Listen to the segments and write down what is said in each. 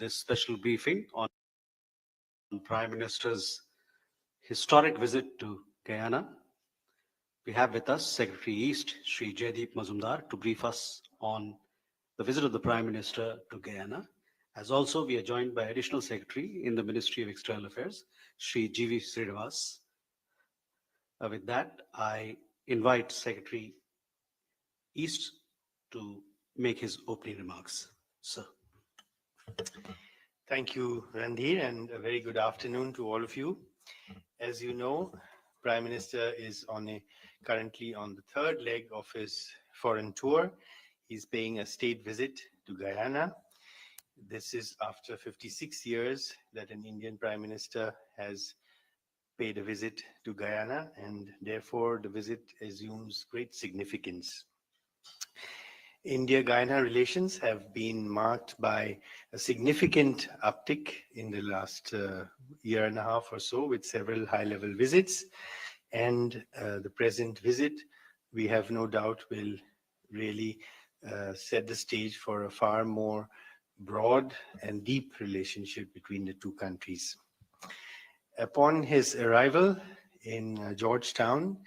this special briefing on Prime Minister's historic visit to Guyana. We have with us Secretary East, Sri Jaideep Mazumdar, to brief us on the visit of the Prime Minister to Guyana. As also, we are joined by Additional Secretary in the Ministry of External Affairs, Sri G.V. Srinivas. With that, I invite Secretary East to make his opening remarks. Sir. Thank you, Randhir, and a very good afternoon to all of you. As you know, Prime Minister is currently on the third leg of his foreign tour. He's paying a state visit to Guyana. This is after 56 years that an Indian Prime Minister has paid a visit to Guyana, and therefore the visit assumes great significance. India-Guyana relations have been marked by a significant uptick in the last year and a half or so, with several high-level visits. And the present visit, we have no doubt, will really set the stage for a far more broad and deep relationship between the two countries. Upon his arrival in Georgetown,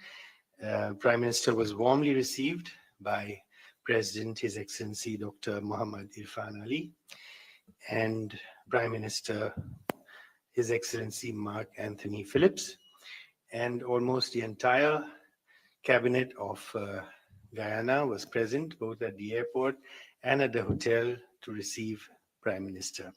Prime Minister was warmly received by President, His Excellency Dr. Muhammad Irfan Ali, and Prime Minister, His Excellency Mark Anthony Phillips, and almost the entire cabinet of Guyana was present, both at the airport and at the hotel, to receive Prime Minister.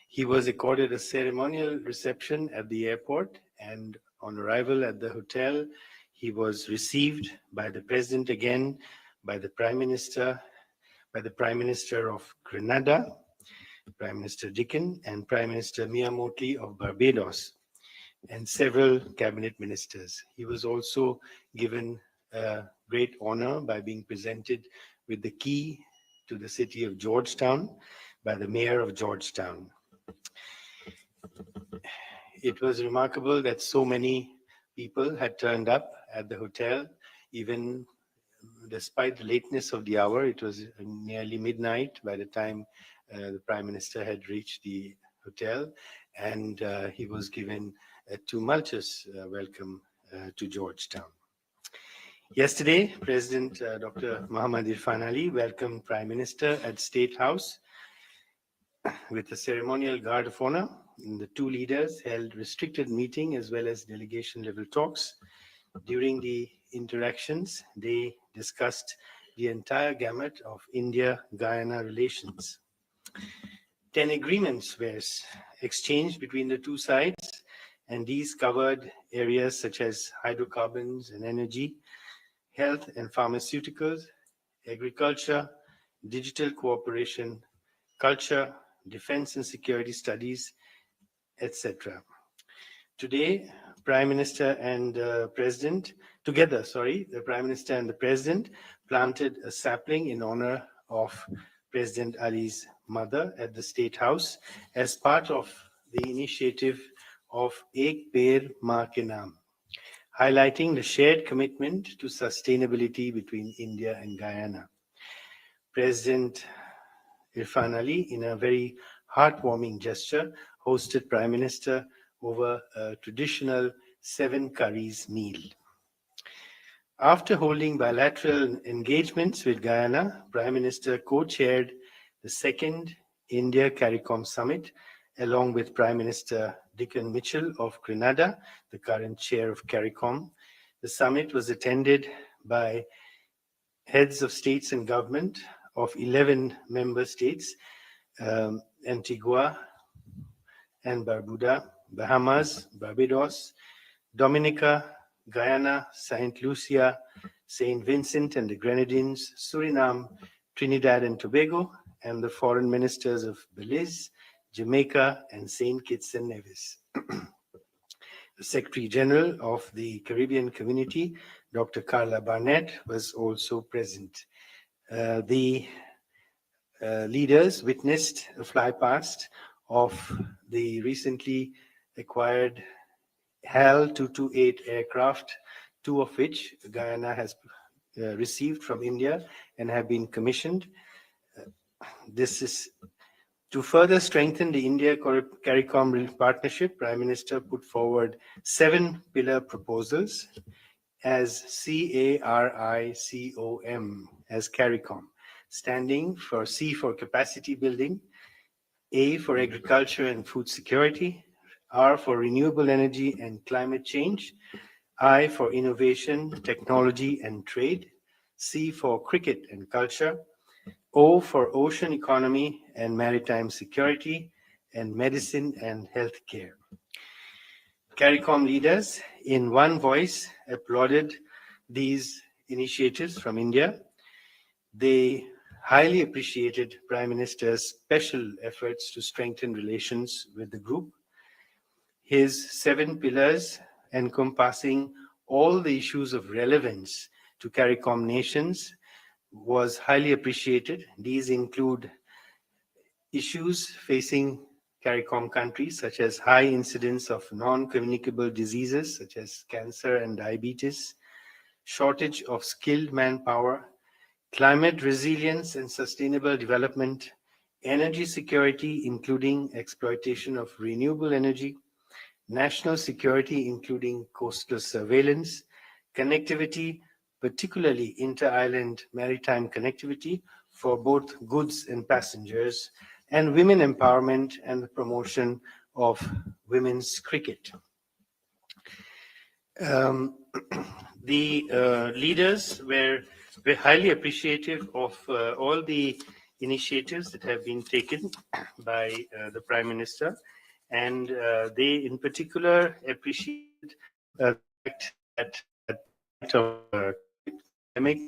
He was accorded a ceremonial reception at the airport, and on arrival at the hotel, he was received by the President again, by the Prime Minister of Grenada, Prime Minister Dickon, and Prime Minister MEA Press of Barbados, and several cabinet ministers. He was also given a great honor by being presented with the key to the city of Georgetown by the mayor of Georgetown. It was remarkable that so many people had turned up at the hotel, even despite the lateness of the hour. It was nearly midnight by the time the Prime Minister had reached the hotel, and he was given a tumultuous welcome to Georgetown. Yesterday, President Dr. Muhammad Irfan Ali welcomed Prime Minister at State House with a ceremonial guard of honor. The two leaders held restricted meeting as well as delegation level talks. During the interactions, they discussed the entire gamut of India-Guyana relations. 10 agreements were exchanged between the two sides, and these covered areas such as hydrocarbons and energy, health and pharmaceuticals, agriculture, digital cooperation, culture, defense and security studies, etc. Today, Prime Minister and the President, the Prime Minister and the President planted a sapling in honor of President Ali's mother at the State House as part of the initiative of Ek Peड़ Maa Ke Naam, highlighting the shared commitment to sustainability between India and Guyana. President Irfan Ali, in a very heartwarming gesture, hosted Prime Minister over a traditional 7 curries meal. After holding bilateral engagements with Guyana, Prime Minister co-chaired the second India-CARICOM summit along with Prime Minister Dickon Mitchell of Grenada, the current chair of CARICOM. The summit was attended by heads of states and government of 11 member states, Antigua and Barbuda, Bahamas, Barbados, Dominica, Guyana, St. Lucia, St. Vincent and the Grenadines, Suriname, Trinidad and Tobago, and the foreign ministers of Belize, Jamaica, and St. Kitts and Nevis. The Secretary General of the Caribbean Community, Dr. Carla Barnett, was also present. The leaders witnessed a flypast of the recently acquired HAL 228 aircraft, 2 of which Guyana has received from India and have been commissioned. This is To further strengthen the India-CARICOM partnership, Prime Minister put forward 7 pillar proposals as CARICOM, as CARICOM, standing for C for capacity building, A for agriculture and food security, R for renewable energy and climate change, I for innovation, technology and trade, C for cricket and culture, O for ocean economy and maritime security, and medicine and healthcare. CARICOM leaders, in one voice, applauded these initiatives from India. They highly appreciated Prime Minister's special efforts to strengthen relations with the group. His 7 pillars, encompassing all the issues of relevance to CARICOM nations, was highly appreciated. These include issues facing CARICOM countries, such as high incidence of non-communicable diseases, such as cancer and diabetes, shortage of skilled manpower, climate resilience and sustainable development, energy security, including exploitation of renewable energy, national security, including coastal surveillance, connectivity, particularly inter-island maritime connectivity for both goods and passengers, and women empowerment and the promotion of women's cricket. The leaders were highly appreciative of all the initiatives that have been taken by the Prime Minister, and they in particular appreciated the fact that at the height of pandemic,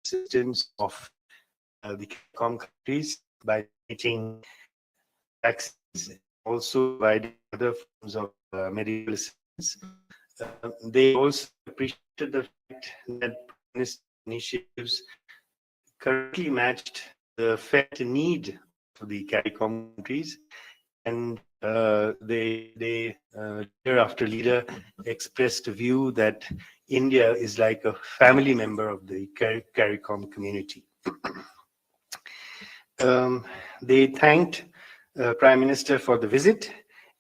assistance of the CARICOM countries by donating vaccines, also providing other forms of medical assistance. They also appreciated the fact that Prime initiatives correctly matched the felt need of the CARICOM countries, and leader after leader expressed a view that India is like a family member of the CARICOM community. They thanked Prime Minister for the visit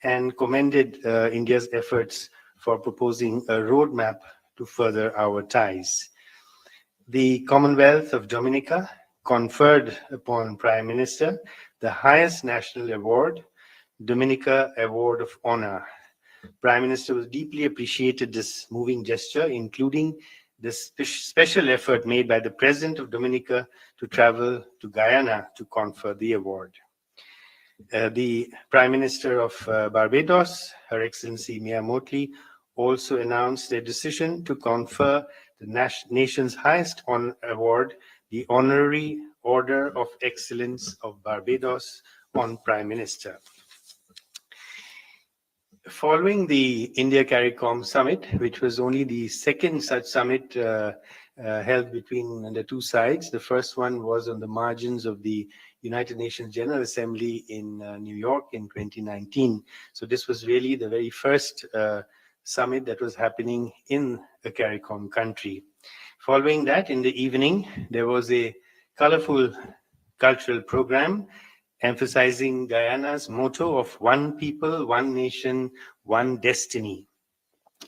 and commended India's efforts for proposing a roadmap to further our ties. The Commonwealth of Dominica conferred upon Prime Minister the highest national award, Dominica Award of Honor. Prime Minister was deeply appreciated this moving gesture, including the special effort made by the President of Dominica to travel to Guyana to confer the award. The Prime Minister of Barbados, Her Excellency MEA Modi, also announced their decision to confer the nation's highest award, the Honorary Order of Excellence of Barbados, on Prime Minister. Following the India-CARICOM summit, which was only the second such summit held between the two sides, the first one was on the margins of the United Nations General Assembly in New York in 2019. So this was really the very first summit that was happening in a CARICOM country. Following that, in the evening, there was a colorful cultural program emphasizing Guyana's motto of one people, one nation, one destiny.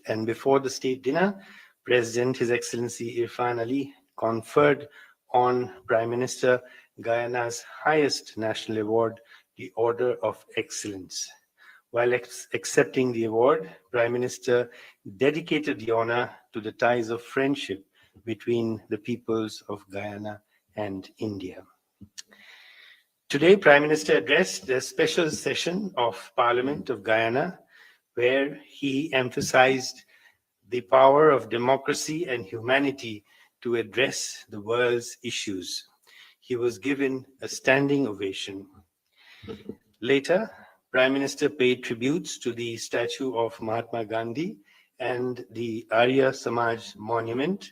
And before the state dinner, President, His Excellency Irfan Ali, conferred on Prime Minister Guyana's highest national award, the Order of Excellence. While accepting the award, Prime Minister dedicated the honor to the ties of friendship between the peoples of Guyana and India. Today, Prime Minister addressed a special session of Parliament of Guyana, where he emphasized the power of democracy and humanity to address the world's issues. He was given a standing ovation. Later, Prime Minister paid tributes to the statue of Mahatma Gandhi and the Arya Samaj monument.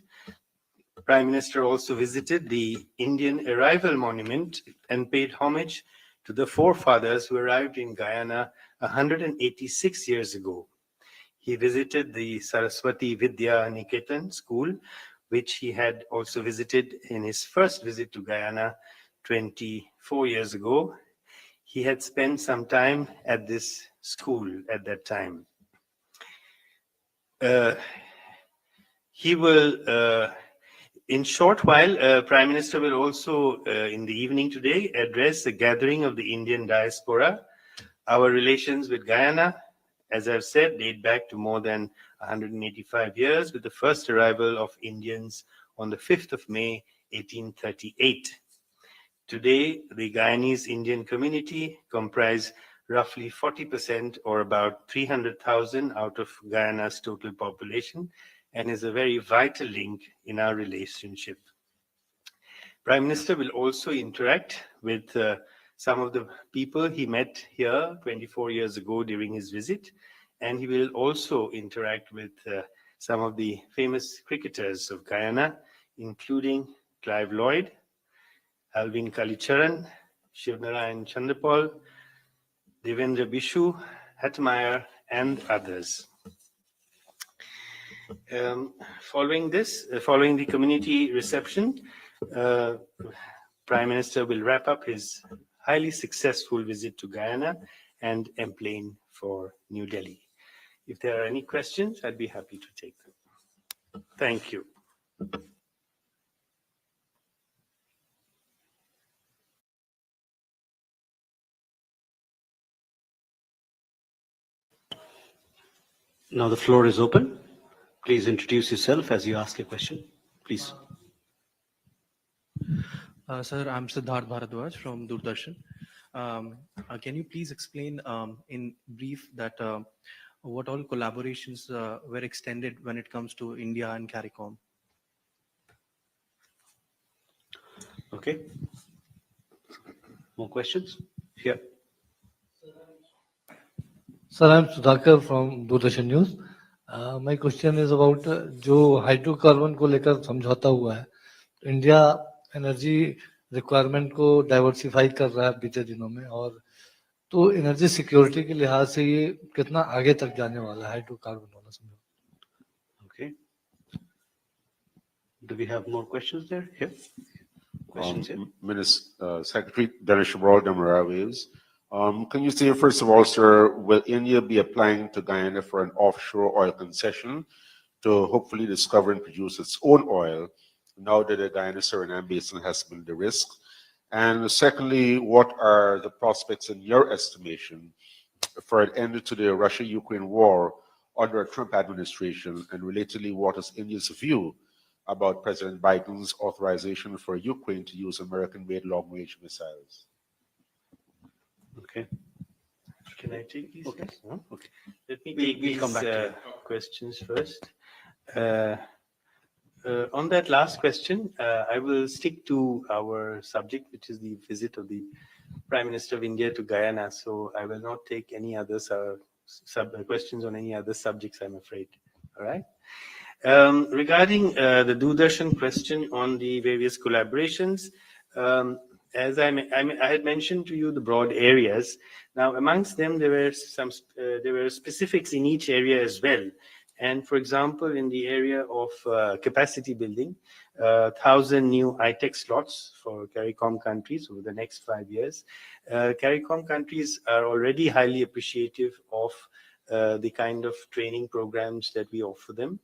Prime Minister also visited the Indian Arrival Monument and paid homage to the forefathers who arrived in Guyana 186 years ago. He visited the Saraswati Vidya Niketan school, which he had also visited in his first visit to Guyana 24 years ago. He had spent some time at this school at that time. He will, in short while, Prime Minister will also, in the evening today, address the gathering of the Indian diaspora. Our relations with Guyana, as I've said, date back to more than 185 years, with the first arrival of Indians on the 5th of May, 1838. Today, the Guyanese Indian community comprise roughly 40% or about 300,000 out of Guyana's total population and is a very vital link in our relationship. Prime Minister will also interact with some of the people he met here 24 years ago during his visit, and he will also interact with some of the famous cricketers of Guyana, including Clive Lloyd, Alvin Kalicharan, Shivnarayan Chandrapal, Devendra Bishu, Hatmeyer, and others. Following the community reception, Prime Minister will wrap up his highly successful visit to Guyana and emplane for New Delhi. If there are any questions, I'd be happy to take them. Thank you. Now the floor is open. Please introduce yourself as you ask a question. Please. Sir, I'm Siddharth Bharadwaj from Doordarshan. Can you please explain in brief that what all collaborations were extended when it comes to India and CARICOM? Okay. More questions? Here. Sir, I'm Sudhakar from Doordarshan News. My question is about जो hydrocarbon को लेकर समझौता हुआ है, India energy requirement को diversify कर रहा है बीते दिनों में, और तो एनर्जी सिक्योरिटी के लिहाज से ये कितना आगे तक जाने वाला है हाइड्रोकार्बन वाला समझौता? Okay. Do we have more questions there? Here. Questions here. Minister, Secretary Dinesh Maravis. Can you say, first of all, sir, will India be applying to Guyana for an offshore oil concession to hopefully discover and produce its own oil now that the Guyana-Suriname Basin has been de-risked? And secondly, what are the prospects in your estimation for an end to the Russia-Ukraine war under a Trump administration? And relatedly, what is India's view about President Biden's authorization for Ukraine to use American-made long-range missiles? Okay. Can I take these? Okay. Yes? No? Okay. Let me We'll take these come back to questions first. On that last question, I will stick to our subject, which is the visit of the Prime Minister of India to Guyana. So I will not take any other questions on any other subjects, I'm afraid. All right. Regarding the Doordarshan question on the various collaborations, as I had mentioned to you the broad areas. Now, amongst them, there were specifics in each area as well. And for example, in the area of capacity building, 1,000 new high-tech slots for CARICOM countries over the next 5 years. CARICOM countries are already highly appreciative of the kind of training programs that we offer them.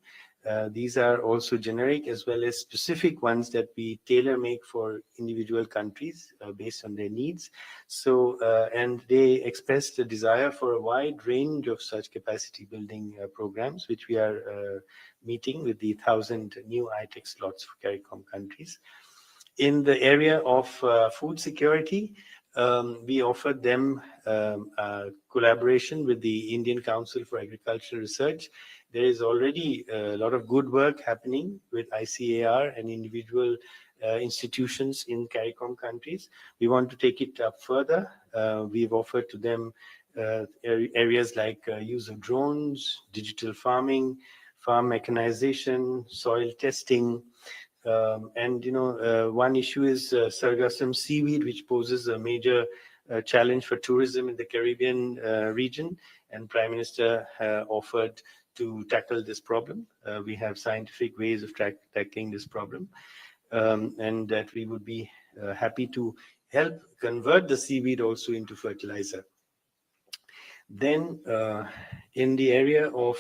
These are also generic as well as specific ones that we tailor make for individual countries based on their needs. So, and they expressed a desire for a wide range of such capacity building programs, which we are meeting with the 1,000 new high-tech slots for CARICOM countries. In the area of food security, we offered them collaboration with the Indian Council for Agricultural Research. There is already a lot of good work happening with ICAR and individual institutions in CARICOM countries. We want to take it up further. We've offered to them areas like use of drones, digital farming, farm mechanization, soil testing. And, you know, one issue is sargassum seaweed, which poses a major challenge for tourism in the Caribbean region. And Prime Minister offered to tackle this problem. We have scientific ways of tackling this problem, and that we would be happy to help convert the seaweed also into fertilizer. Then in the area of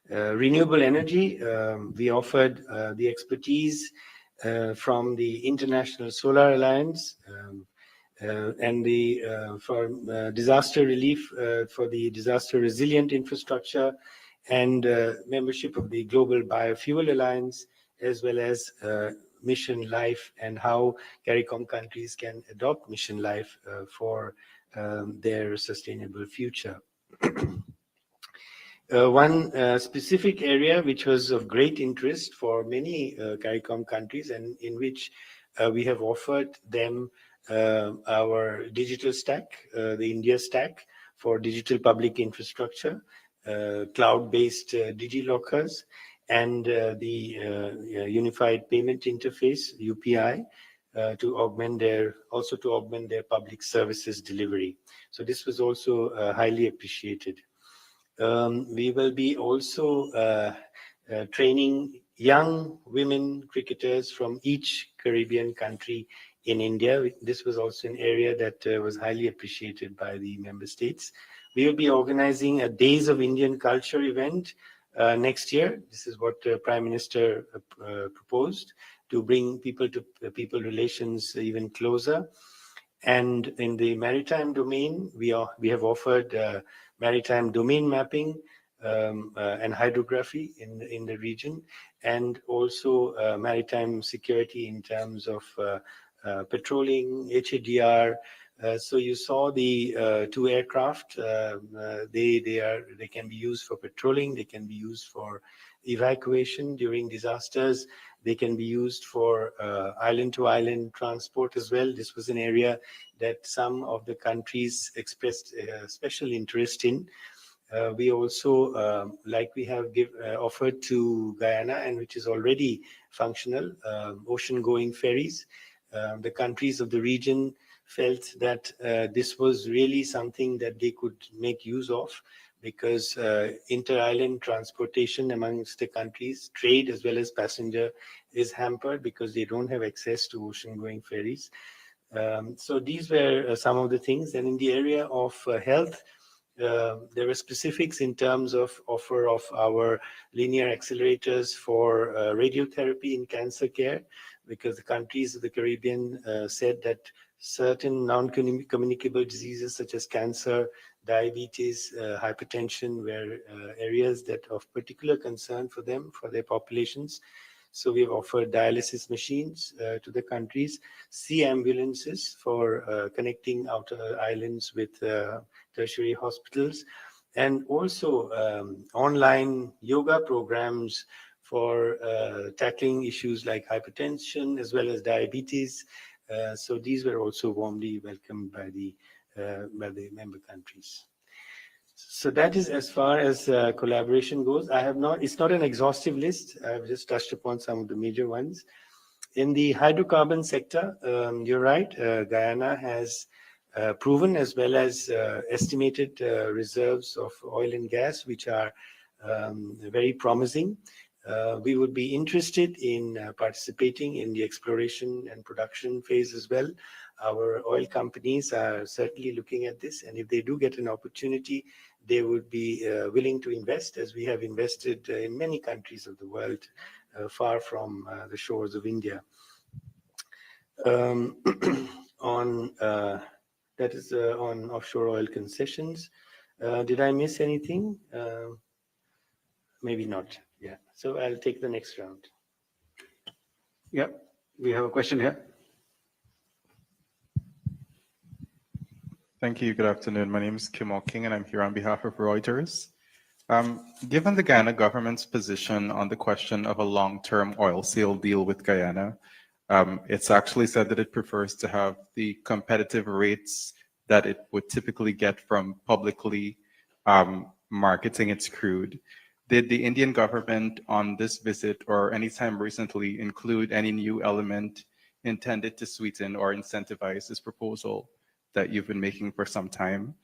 renewable energy, we offered the expertise from the International Solar Alliance and for disaster relief, for the disaster resilient infrastructure, and membership of the Global Biofuel Alliance, as well as Mission Life and how CARICOM countries can adopt Mission Life for their sustainable future. One specific area which was of great interest for many CARICOM countries, and in which we have offered them our digital stack, the India stack for digital public infrastructure, cloud-based DigiLockers, and the Unified Payment Interface, UPI, to augment their public services delivery. So this was also highly appreciated. We will be also training young women cricketers from each Caribbean country in India. This was also an area that was highly appreciated by the member states. We will be organizing a Days of Indian Culture event next year. This is what Prime Minister proposed, to bring people to people relations even closer. And in the maritime domain, we have offered maritime domain mapping and hydrography in the region, and also maritime security in terms of patrolling, HADR. So you saw the two aircraft. They can be used for patrolling. They can be used for evacuation during disasters. They can be used for island-to-island transport as well. This was an area that some of the countries expressed special interest in. We also, like we have offered to Guyana, and which is already functional, ocean-going ferries. The countries of the region felt that this was really something that they could make use of, because inter-island transportation amongst the countries, trade as well as passenger, is hampered because they don't have access to ocean-going ferries. So these were some of the things. And in the area of health, there were specifics in terms of offer of our linear accelerators for radiotherapy in cancer care, because the countries of the Caribbean said that certain non-communicable diseases such as cancer, diabetes, hypertension were areas that of particular concern for them, for their populations. So we have offered dialysis machines to the countries, sea ambulances for connecting outer islands with tertiary hospitals, and also online yoga programs for tackling issues like hypertension as well as diabetes. So these were also warmly welcomed by the member countries. So that is as far as collaboration goes. It's not an exhaustive list. I've just touched upon some of the major ones. In the hydrocarbon sector, you're right, Guyana has proven as well as estimated reserves of oil and gas, which are very promising. We would be interested in participating in the exploration and production phase as well. Our oil companies are certainly looking at this, and if they do get an opportunity, they would be willing to invest, as we have invested in many countries of the world, far from the shores of India. That is on offshore oil concessions. Did I miss anything? Maybe not. Yeah. So I'll take the next round. Yeah, we have a question here. Thank you. Good afternoon. My name is Kim King, and I'm here on behalf of Reuters. Given the Guyana government's position on the question of a long-term oil sale deal with Guyana, it's actually said that it prefers to have the competitive rates that it would typically get from publicly marketing its crude. Did the Indian government on this visit or anytime recently include any new element intended to sweeten or incentivize this proposal that you've been making for some time?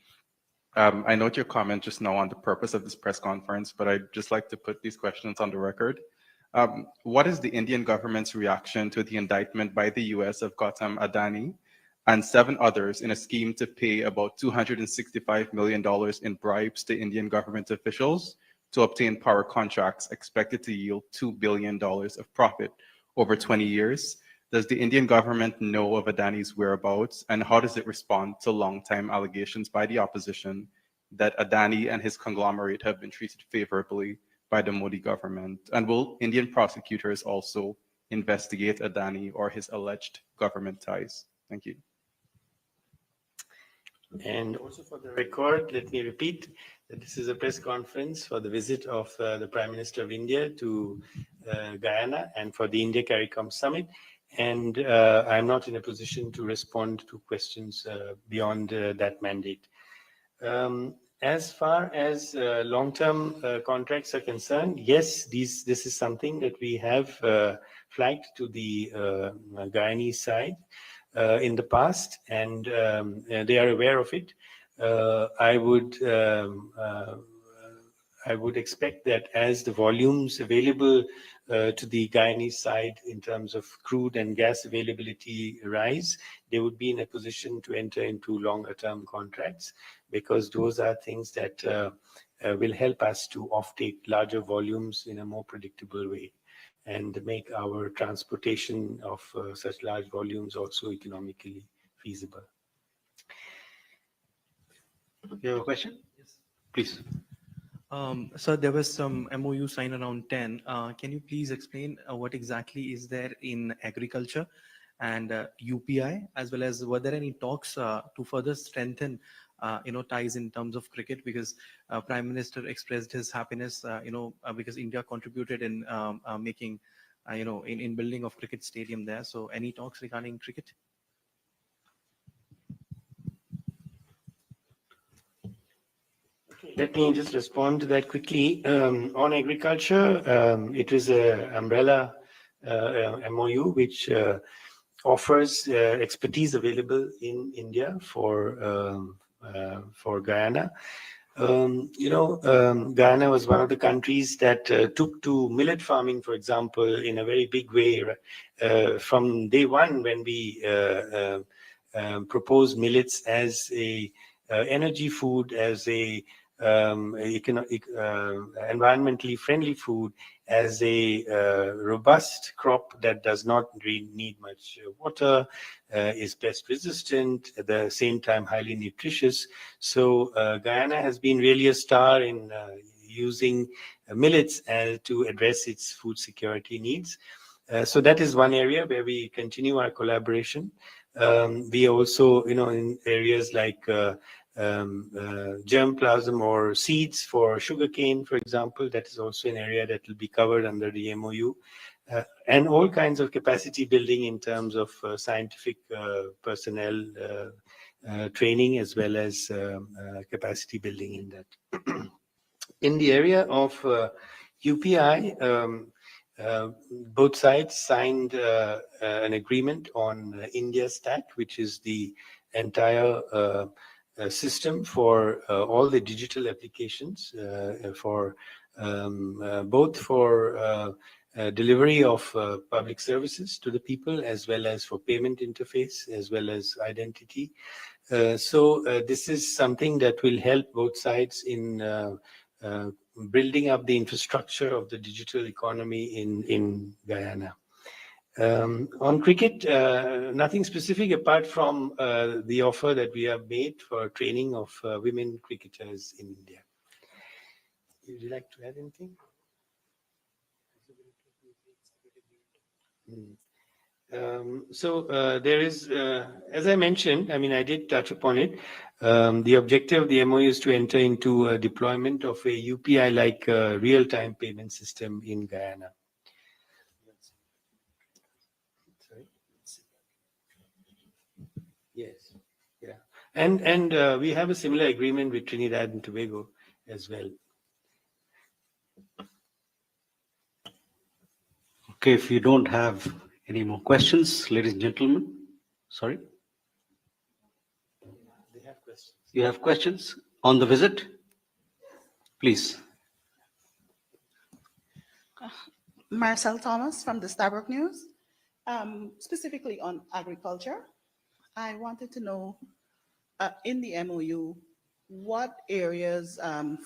I note your comment just now on the purpose of this press conference, but I'd just like to put these questions on the record. What is the Indian government's reaction to the indictment by the US of Gautam Adani and 7 others in a scheme to pay about $265 million in bribes to Indian government officials to obtain power contracts expected to yield $2 billion of profit over 20 years? Does the Indian government know of Adani's whereabouts, and how does it respond to long-time allegations by the opposition that Adani and his conglomerate have been treated favorably by the Modi government? And will Indian prosecutors also investigate Adani or his alleged government ties? Thank you. And also for the record, let me repeat that this is a press conference for the visit of the Prime Minister of India to Guyana and for the India-CARICOM summit. And I'm not in a position to respond to questions beyond that mandate. As far as long-term contracts are concerned, yes, this is something that we have flagged to the Guyanese side in the past, and they are aware of it. I would expect that as the volumes available to the Guyanese side in terms of crude and gas availability rise, they would be in a position to enter into longer term contracts, because those are things that will help us to offtake larger volumes in a more predictable way and make our transportation of such large volumes also economically feasible. You have a question? Yes. Please. So there was some MOU signed around 10. Can you please explain what exactly is there in agriculture and UPI, as well as were there any talks to further strengthen ties in terms of cricket? Because Prime Minister expressed his happiness, because India contributed in making, in building of cricket stadium there. So any talks regarding cricket? Let me just respond to that quickly. On agriculture, it is an umbrella MOU which offers expertise available in India for Guyana. Guyana was one of the countries that took to millet farming, for example, in a very big way from day one, when we proposed millets as a energy food, as a environmentally friendly food, as a robust crop that does not really need much water, is pest resistant, at the same time highly nutritious. So Guyana has been really a star in using millets to address its food security needs. So that is one area where we continue our collaboration. We also, in areas like germplasm or seeds for sugarcane, for example, that is also an area that will be covered under the MOU, and all kinds of capacity building in terms of scientific personnel training, as well as capacity building in that. In the area of UPI, both sides signed an agreement on India Stack, which is the entire system for all the digital applications, for both for delivery of public services to the people, as well as for payment interface, as well as identity. So this is something that will help both sides in building up the infrastructure of the digital economy in Guyana. On cricket, nothing specific apart from the offer that we have made for training of women cricketers in India. Would you like to add anything? So there is, as I mentioned, I did touch upon it. The objective of the MOU is to enter into a deployment of a UPI-like real-time payment system in Guyana. Yes, yeah, and we have a similar agreement with Trinidad and Tobago as well. Okay, if you don't have any more questions, ladies and gentlemen, sorry? They have questions. You have questions on the visit? Please. Marcel Thomas from the Starbrook News, specifically on agriculture. I wanted to know, in the MOU, what areas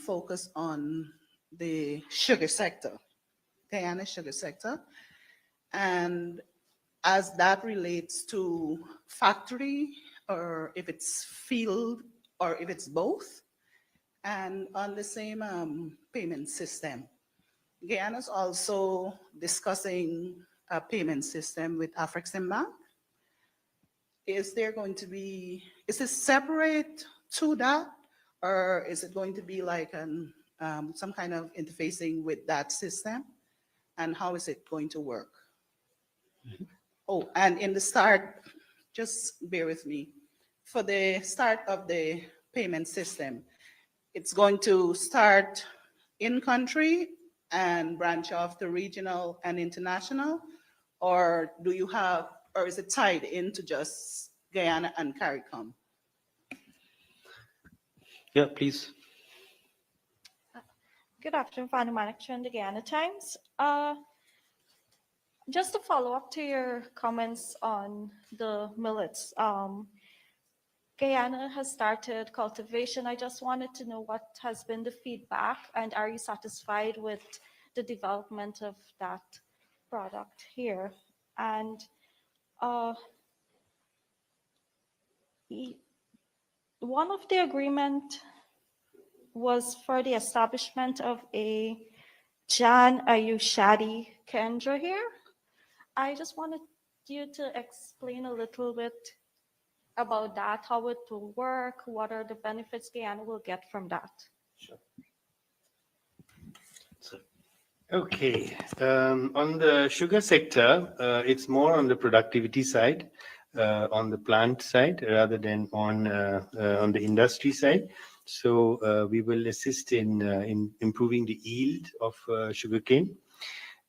focus on the sugar sector, Guyana sugar sector, and as that relates to factory, or if it's field, or if it's both, and on the same payment system. Guyana's also discussing a payment system with Afrexim Bank. Is there going to be, is it separate to that, or is it going to be like some kind of interfacing with that system? And how is it going to work? Oh, and in the start, just bear with me. For the start of the payment system, it's going to start in country and branch off to regional and international, or do you have, or is it tied into just Guyana and CARICOM? Yeah, please. Good afternoon, Fanu Manakchan, the Guyana Times. Just to follow up to your comments on the millets, Guyana has started cultivation. I just wanted to know what has been the feedback, and are you satisfied with the development of that product here? And one of the agreement was for the establishment of a Jan Ayushadi Kendra here. I just wanted you to explain a little bit about that, how it will work, what are the benefits Guyana will get from that. Sure. Okay, on the sugar sector, it's more on the productivity side, on the plant side, rather than on the industry side. So we will assist in improving the yield of sugarcane.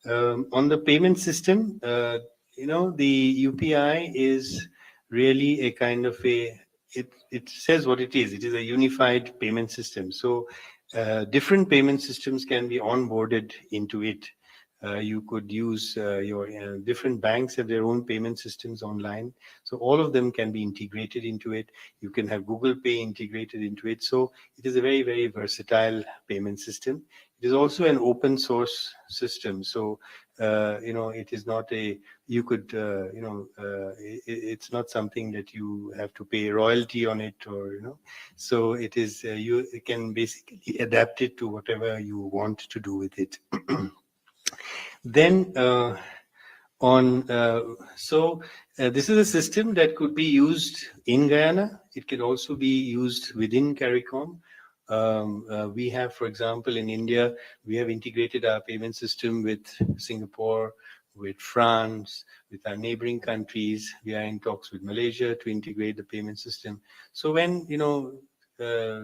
On the payment system, the UPI is really a kind of it says what it is. It is a unified payment system. So different payment systems can be onboarded into it. You could use your different banks have their own payment systems online. So all of them can be integrated into it. You can have Google Pay integrated into it. So it is a very, very versatile payment system. It is also an open source system. So, it is not you could, it's not something that you have to pay royalty on it or, so it is, you can basically adapt it to whatever you want to do with it. Then this is a system that could be used in Guyana. It can also be used within CARICOM. We have, for example, in India, we have integrated our payment system with Singapore, with France, with our neighboring countries. We are in talks with Malaysia to integrate the payment system. So when,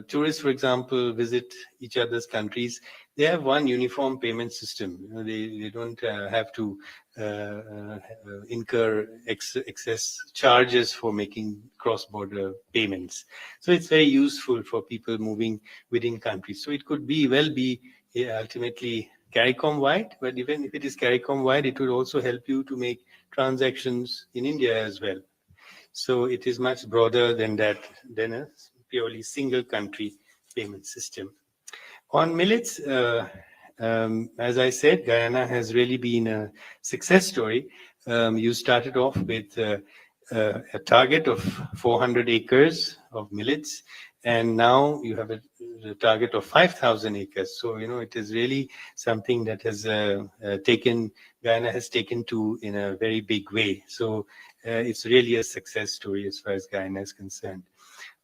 tourists, for example, visit each other's countries, they have one uniform payment system. They don't have to incur excess charges for making cross-border payments. So it's very useful for people moving within countries. So it could well be ultimately CARICOM-wide, but even if it is CARICOM-wide, it would also help you to make transactions in India as well. So it is much broader than that, than a purely single country payment system. On millets, as I said, Guyana has really been a success story. You started off with a target of 400 acres of millets, and now you have a target of 5,000 acres. So, it is really something that has Guyana has taken to in a very big way. So it's really a success story as far as Guyana is concerned.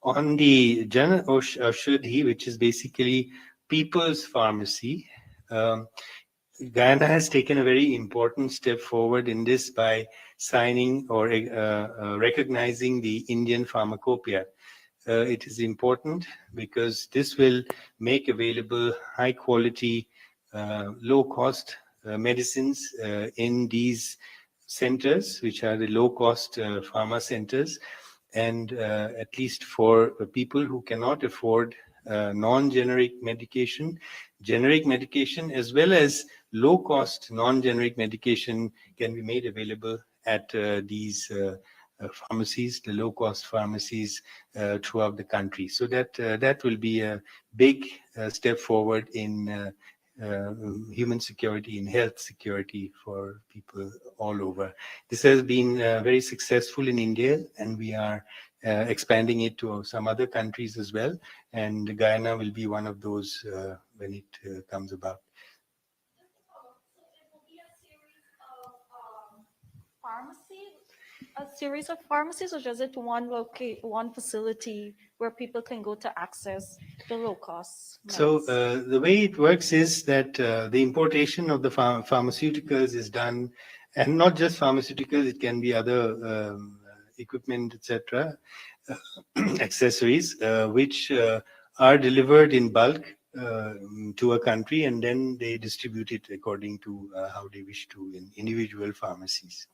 On the Jan Aushadhi, which is basically people's pharmacy, Guyana has taken a very important step forward in this by signing or recognizing the Indian pharmacopoeia. It is important because this will make available high quality, low cost medicines in these centers, which are the low cost pharma centers. And at least for people who cannot afford non-generic medication, generic medication, as well as low-cost non-generic medication can be made available at these pharmacies, the low-cost pharmacies throughout the country. So that will be a big step forward in human security, in health security for people all over. This has been very successful in India, and we are expanding it to some other countries as well. And Guyana will be one of those when it comes about. A series of pharmacies, or is it one facility where people can go to access the low cost meds? So the way it works is that the importation of the pharmaceuticals is done, and not just pharmaceuticals, it can be other equipment, etc., accessories, which are delivered in bulk to a country, and then they distribute it according to how they wish to in individual pharmacies.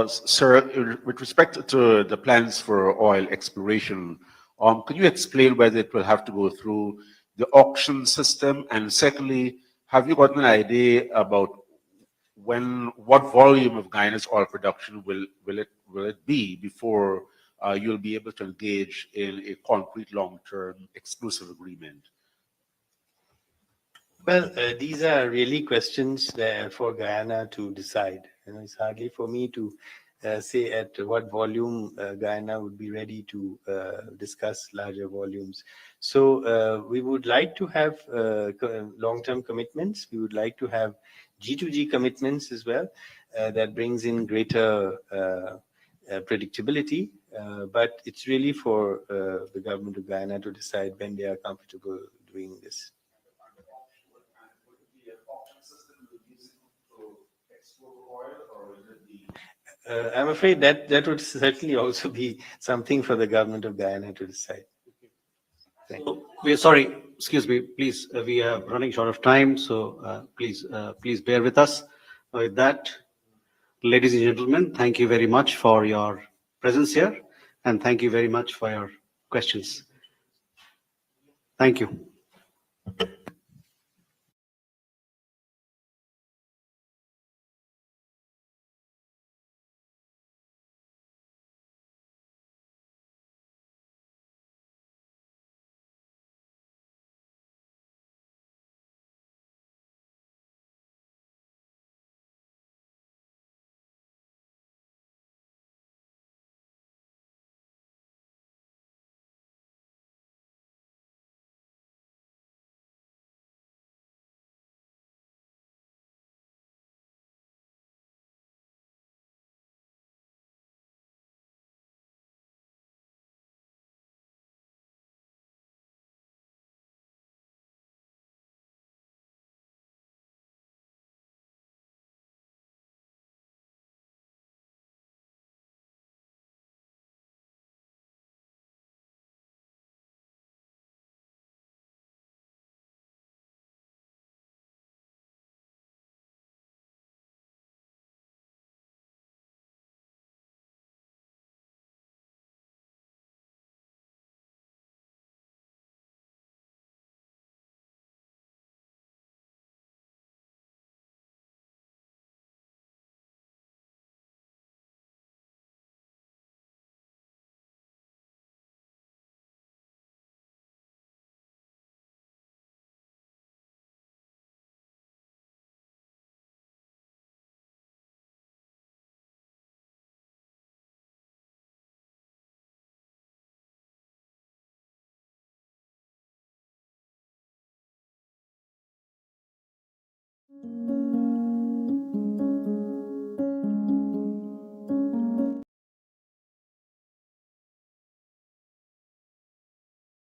Sir, with respect to the plans for oil exploration, can you explain whether it will have to go through the auction system? And secondly, have you got an idea about what volume of Guyana's oil production will it be before you'll be able to engage in a concrete long-term exclusive agreement? Well, these are really questions there for Guyana to decide. It's hardly for me to say at what volume Guyana would be ready to discuss larger volumes. So we would like to have long-term commitments. We would like to have G2G commitments as well. That brings in greater predictability. But it's really for the government of Guyana to decide when they are comfortable doing this. I'm afraid that would certainly also be something for the government of Guyana to decide. So we are sorry, excuse me, please, we are running short of time, so please bear with us. With that, ladies and gentlemen, thank you very much for your presence here, and thank you very much for your questions. Thank you.